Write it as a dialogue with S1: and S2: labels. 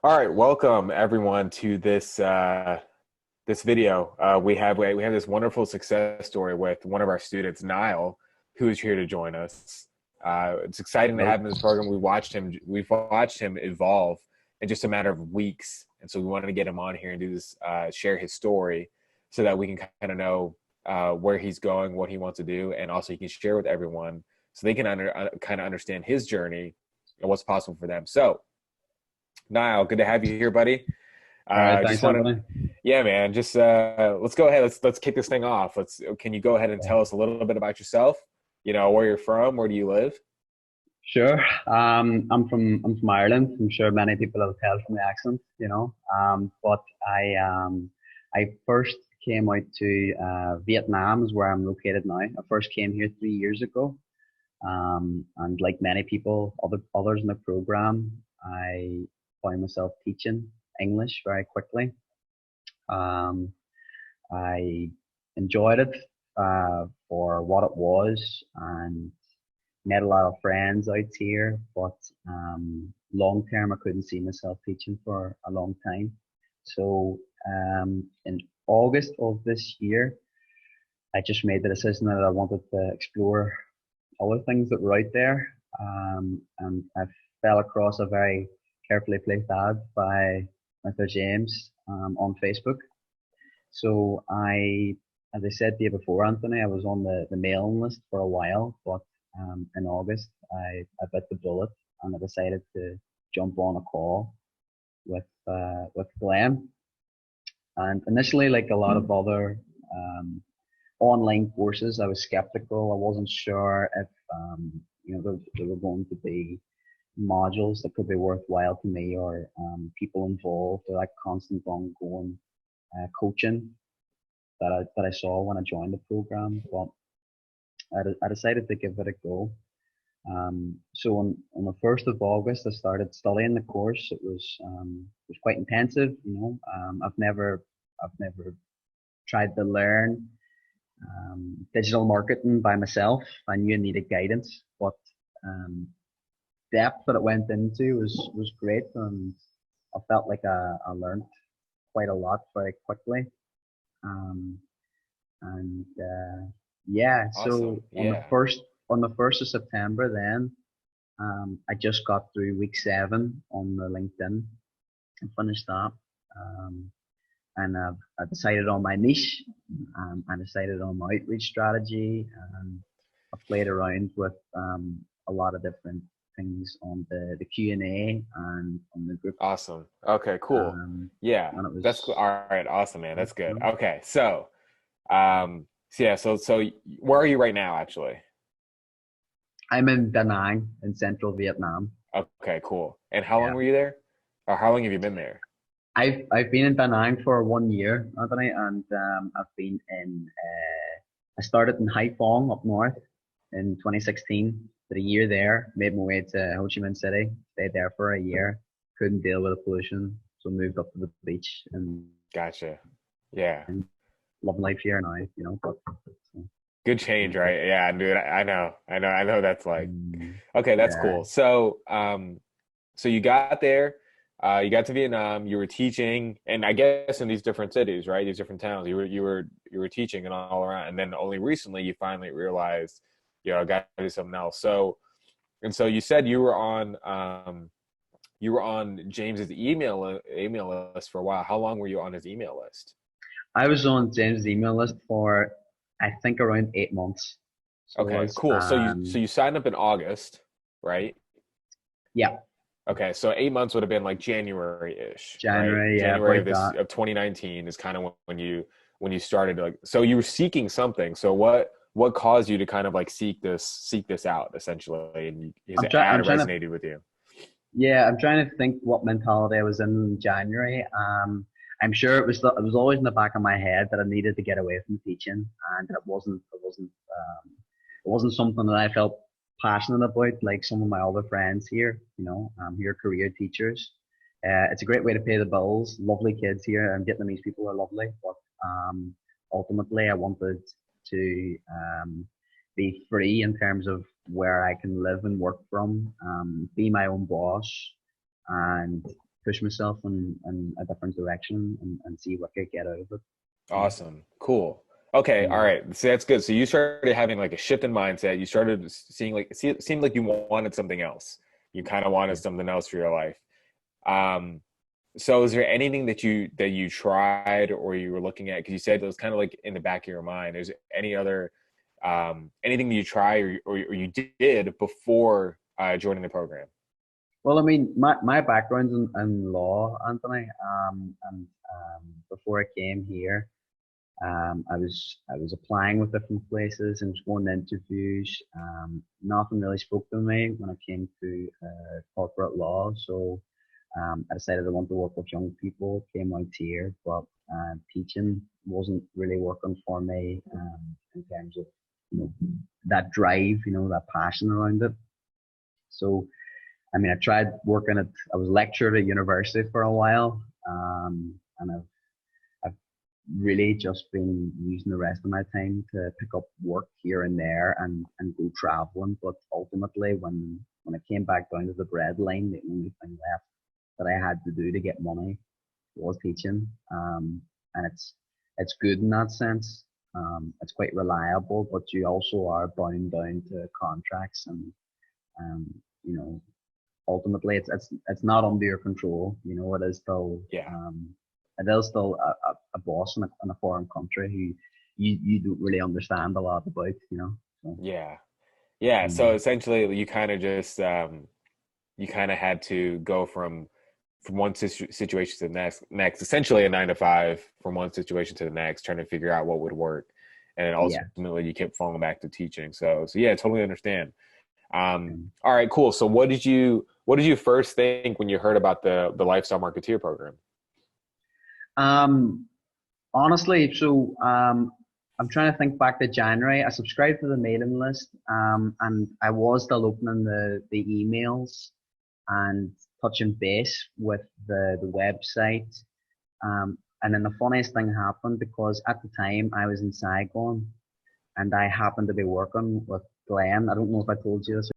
S1: All right, welcome everyone to this video. We have this wonderful success story with one of our students, Niall, who is here to join us. It's exciting to
S2: Hello.
S1: have him in this program. We've watched him evolve in just a matter of weeks, and so we wanted to get him on here and do this, share his story, so that we can kind of know where he's going, what he wants to do, and also he can share with everyone so they can kind of understand his journey and what's possible for them. So. Niall, good to have you here, buddy.
S2: All right,
S1: Just
S2: thanks,
S1: want
S2: Anthony.
S1: to, yeah, man. Just let's go ahead. Let's kick this thing off. Can you go ahead and tell us a little bit about yourself? You know, where you're from, where do you live?
S2: Sure. I'm from Ireland. I'm sure many people have tell from the accent, But I first came out to Vietnam, is where I'm located now. I first came here 3 years ago. And like many people, others in the program, I found myself teaching English very quickly. Um, I enjoyed it for what it was, and met a lot of friends out here, but long term, I couldn't see myself teaching for a long time. So in August of this year, I just made the decision that I wanted to explore other things that were out there. And I fell across a very carefully placed ad by Mr. James on Facebook. So as I said to you before, Anthony, I was on the mailing list for a while, but in August I bit the bullet and I decided to jump on a call with Glenn. And initially, like a lot of other online courses, I was skeptical. I wasn't sure if there were going to be modules that could be worthwhile to me, or people involved, or like constant ongoing coaching that I saw when I joined the program. But I decided to give it a go. So on the 1st of August, I started studying the course. It was quite intensive, I've never tried to learn digital marketing by myself. I knew I needed guidance, but um, depth that it went into was great, and I felt like I learned quite a lot very quickly. Um, and yeah,
S1: Awesome.
S2: so
S1: Yeah.
S2: on the 1st of September, then I just got through week 7 on the LinkedIn and finished that. Um, and I decided on my niche. I decided on my outreach strategy, and I played around with a lot of different things on the Q&A and on the group.
S1: Awesome. Okay, cool.
S2: Um,
S1: Yeah.
S2: and it
S1: That's cool.
S2: was,
S1: All right. Awesome, man.
S2: you
S1: That's good.
S2: know,
S1: Okay. So where are you right now, actually?
S2: I'm in Da Nang in central Vietnam.
S1: Okay, cool. And how long
S2: Yeah.
S1: were you there? Or how long have you been there?
S2: I've been in Da Nang for 1 year, Anthony, and I've been in. I started in Haiphong up north in 2016. Did a year there, made my way to Ho Chi Minh City, stayed there for a year. Couldn't deal with the pollution, so moved up to the beach and
S1: Gotcha. Yeah.
S2: loving life here now. But so,
S1: Good change, right? Yeah, dude. I know that's like okay, that's
S2: yeah,
S1: cool. So you got there, you got to Vietnam, you were teaching, and I guess in these different cities, right? These different towns, you were teaching and all around, and then only recently you finally realized, I got to do something else. So you said you were on James's email list for a while. How long were you on his email list?
S2: I was on James' email list for I think around 8 months. So it
S1: Okay,
S2: was
S1: cool. So you signed up in August, right?
S2: yeah,
S1: Okay, so 8 months would have been like January-ish, right?
S2: January, yeah,
S1: January of
S2: about
S1: this
S2: that.
S1: of 2019 is kind of when you started, like, so you were seeking something. So what caused you to kind of like seek this out essentially, and his ad
S2: I'm trying to
S1: resonated with you?
S2: Yeah, I'm trying to think what mentality I was in January. I'm sure it was always in the back of my head that I needed to get away from teaching, and it wasn't something that I felt passionate about like some of my other friends here. Who are career teachers. It's a great way to pay the bills. Lovely kids here, and Vietnamese people are lovely, but um, ultimately I wanted to be free in terms of where I can live and work from, be my own boss, and push myself in a different direction and see what I could get out of it. You know?
S1: Awesome. Cool. Okay. All
S2: Mm.
S1: right. So that's good. So you started having like a shift in mindset. You started seeing it seemed like you wanted something else. You kind of wanted
S2: Yeah.
S1: something else for your life. Um, so is there anything that you tried or you were looking at? Because you said it was kind of like in the back of your mind. Is there any other anything that you tried or you did before joining the program?
S2: Well, I mean, my background's in law, Anthony. And before I came here, I was applying with different places and was going to interviews. Nothing really spoke to me when it came to corporate law. So I decided I want to work with young people. Came out here, but teaching wasn't really working for me in terms of you know that drive, that passion around it. So I mean, I tried working at. I was lectured at university for a while, and I've really just been using the rest of my time to pick up work here and there and go traveling. But ultimately, when I came back down to the breadline, the only thing left that I had to do to get money was teaching. And it's good in that sense. It's quite reliable, but you also are bound down to contracts and um, you know ultimately it's not under your control. It is still
S1: Yeah.
S2: a boss in a foreign country who you don't really understand a lot about. So
S1: Yeah. Yeah. So
S2: mm,
S1: essentially, you kind of just you kind of had to go from one situation to the next, essentially a 9 to 5 from one situation to the next, trying to figure out what would work, and then
S2: yeah.
S1: ultimately you kept falling back to teaching. So yeah, I totally understand.
S2: um,
S1: All right, cool. So what did you first think when you heard about the lifestyle marketeer program?
S2: um, Honestly, so I'm trying to think back to January. I subscribed to the mailing list, and I was still opening the emails and touching base with the website. And then the funniest thing happened because at the time I was in Saigon and I happened to be working with Glenn. I don't know if I told you this